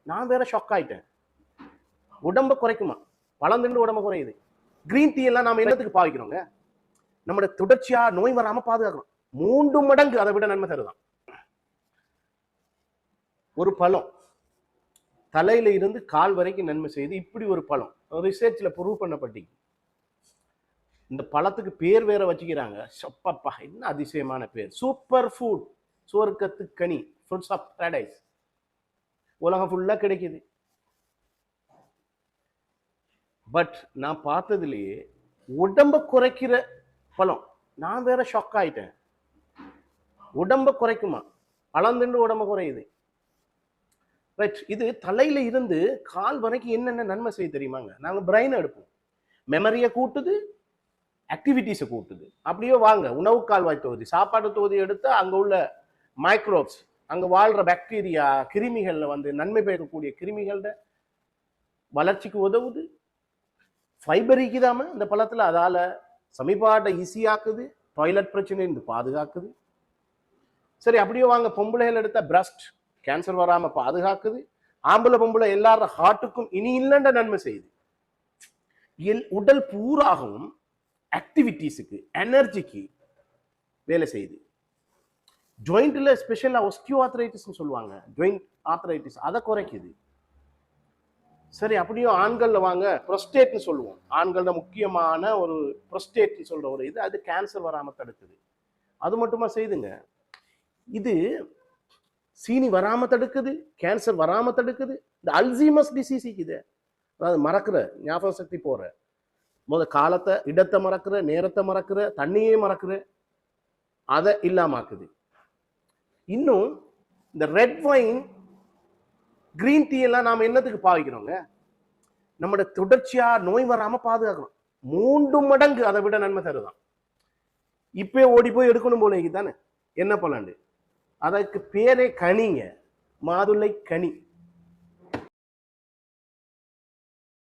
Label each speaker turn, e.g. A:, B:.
A: நான் வேற ஷாக் ஆயிட்டேன். உடம்ப குறைக்குமா? பழம் தின்று உடம்ப குறையுது. கிரீன் டீ எல்லாம் நாம என்னத்துக்கு பாவிக்கிறோங்க? நம்மளோட தொடர்ச்சியா நோய் வராம பாதுகாக்கணும். 3 மடங்கு அதை விட நன்மை தருதான். ஒரு பழம் தலையில இருந்து கால் வரைக்கும் நன்மை செய்து இப்படி ஒரு பழம் ரிசர்ச்ல ப்ரூவ் பண்ணப்பட்டி. இந்த பழத்துக்கு பேர் வேற வச்சுக்கிறாங்க. சப்பப்பா என்ன அதிசயமான பேர். Super food, சுவர்க்கத்து Ghani, fruits of paradise. உலகம் ஃபுல்லா கிடைக்குது. பட் நான் பார்த்ததுலயே உடம்ப குறைக்கிற பழம். நான் வேற ஷாக் ஆயிட்டேன். உடம்ப குறைக்குமா? பழம் தின்று உடம்ப குறையுது. ரைட். இது தலையில இருந்து கால் வரைக்கும் என்னென்ன நன்மை செய்ய தெரியுமாங்க? நாங்க பிரெயின் எடுப்போம், மெமரியை கூட்டுது, ஆக்டிவிட்டிஸை கூட்டுது. அப்படியே வாங்க உணவு கால்வாய் தொகுதி, சாப்பாடு தொகுதி எடுத்தா அங்க உள்ள மைக்ரோப்ஸ், அங்க வாழ்ற பாக்டீரியா, கிருமிகள்ல வந்து நன்மை பெறக்கூடிய கிருமிகளோட வளர்ச்சிக்கு உதவுது. ஃபைபர் இருக்குதாம இந்த பழத்துல, அதால சமீபாட்டை ஈஸியாக்குது, டாய்லெட் பிரச்சனை இருந்து பாதுகாக்குது. சரி, அப்படியே வாங்க பொம்பளைகள் எடுத்த பிரஸ்ட், கேன்சர் வராம பாதுகாக்குது. ஆம்பளை பொம்பளை எல்லாரும் ஹார்ட்டுக்கும் இனி இல்லைன்ற நன்மை செய்யுது. உடல் பூராகவும் ஆக்டிவிட்டிஸுக்கு, எனர்ஜிக்கு வேலை செய்யுது. ஜாயிண்ட்ல ஸ்பெஷலா ஒஸ்டியோ ஆர்த்ரைட்டிஸ் சொல்லுவாங்க, ஜாயிண்ட் ஆர்த்ரைட்டிஸ், அதை குறைக்குது. சரி, அப்படியும் ஆண்கள்ல வாங்க ப்ரொஸ்டேட்னு சொல்லுவோம். ஆண்களோட முக்கியமான ஒரு ப்ரொஸ்டேட்னு சொல்ற ஒரு இது, அது கேன்சர் வராம தடுக்குது. அது மட்டுமா செய்துங்க, இது சீனி வராம தடுக்குது, கேன்சர் வராம தடுக்குது. இந்த அல்சீமஸ் டிசீஸ் இது, அதாவது மறக்கிற, ஞாபக சக்தி போற, காலத்தை, இடத்தை மறக்கிற, நேரத்தை மறக்கிற, தண்ணியே மறக்கிற, அதை இல்லாமாக்குது. இன்னும் இந்த ரெட் வைன், கிரீன் டீ எல்லாம் நாம என்னத்துக்கு பாவிக்கிறோங்க? நம்மளோட தொடர்ச்சியா நோய் வராம பாதுகாக்கணும். 3 மடங்கு அதை விட நன்மை தருதான். இப்பே ஓடி போய் எடுக்கணும் போல தானே. என்ன பலண்டு? அதற்கு பேரே கனிங்க, மாதுளை கனி.